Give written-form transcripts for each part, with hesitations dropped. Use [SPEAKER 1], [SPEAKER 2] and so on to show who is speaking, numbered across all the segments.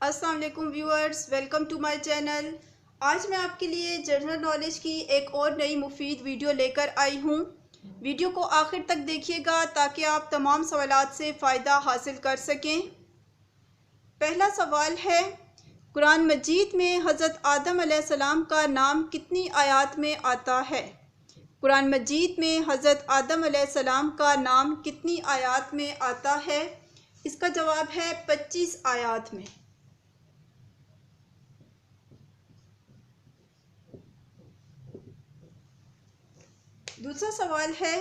[SPEAKER 1] अस्सलाम वालेकुम viewers, welcome to my channel. आज मैं आपके लिए जनरल नॉलेज की एक और नई मुफीद वीडियो लेकर आई हूँ। वीडियो को आखिर तक देखिएगा ताकि आप तमाम सवालात से फ़ायदा हासिल कर सकें। पहला सवाल है, कुरान मजीद में हज़रत आदम अलैहिस्सलाम का नाम कितनी आयत में आता है? कुरान मजीद में हज़रत आदम अलैहिस्सलाम का नाम कितनी आयत में आता है? इसका जवाब है 25 आयत में। दूसरा सवाल है,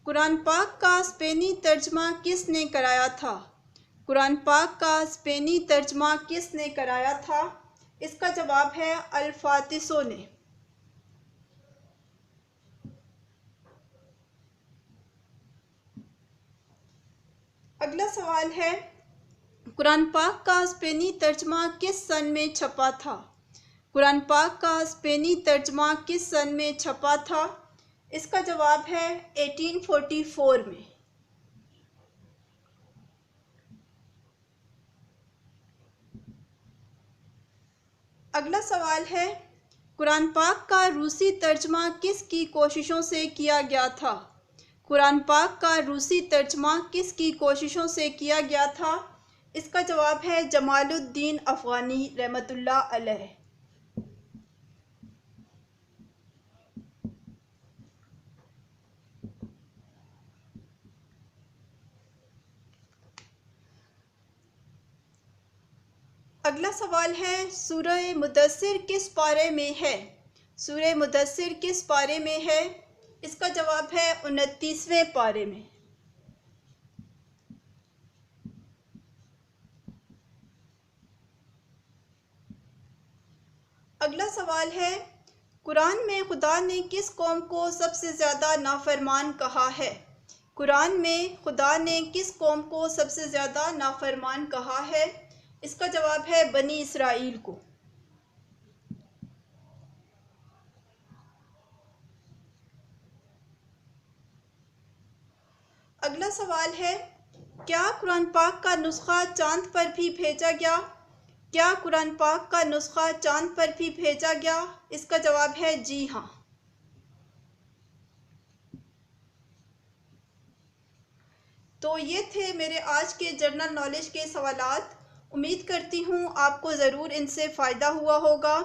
[SPEAKER 1] कुरान पाक का स्पेनी तर्जमा किसने कराया था? कुरान पाक का स्पेनी तर्जमा किसने कराया था? इसका जवाब है अल्फातिसो ने। अगला सवाल है, कुरान पाक का स्पेनी तर्जमा किस सन में छपा था? कुरान पाक का स्पेनी तर्जमा किस सन में छपा था? इसका जवाब है 1844 में। अगला सवाल है, कुरान पाक का रूसी तर्जमा किसकी कोशिशों से किया गया था? कुरान पाक का रूसी तर्जमा किसकी कोशिशों से किया गया था? इसका जवाब है जमालुद्दीन अफ़गानी रहमतुल्लाह अलैह। अगला सवाल है, सूरह मुदस्सिर किस पारे में है? सूरह मुदस्सिर किस पारे में है? इसका जवाब है 29वें पारे में। अगला सवाल है, कुरान में खुदा ने किस कौम को सबसे ज़्यादा नाफरमान कहा है? कुरान में खुदा ने किस कौम को सबसे ज़्यादा नाफरमान कहा है? इसका जवाब है बनी इसराइल को। अगला सवाल है, क्या कुरान पाक का नुस्खा चांद पर भी भेजा गया? क्या कुरान पाक का नुस्खा चांद पर भी भेजा गया? इसका जवाब है जी हाँ। तो ये थे मेरे आज के जनरल नॉलेज के सवालात। उम्मीद करती हूँ आपको ज़रूर इनसे फ़ायदा हुआ होगा।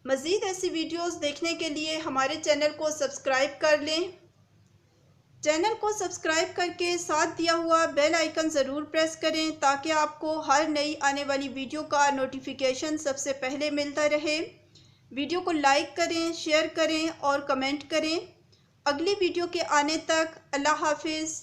[SPEAKER 1] मज़ीद ऐसी वीडियोस देखने के लिए हमारे चैनल को सब्सक्राइब कर लें। चैनल को सब्सक्राइब करके साथ दिया हुआ बेल आइकन ज़रूर प्रेस करें ताकि आपको हर नई आने वाली वीडियो का नोटिफिकेशन सबसे पहले मिलता रहे। वीडियो को लाइक करें, शेयर करें और कमेंट करें। अगली वीडियो के आने तक अल्लाह हाफिज़।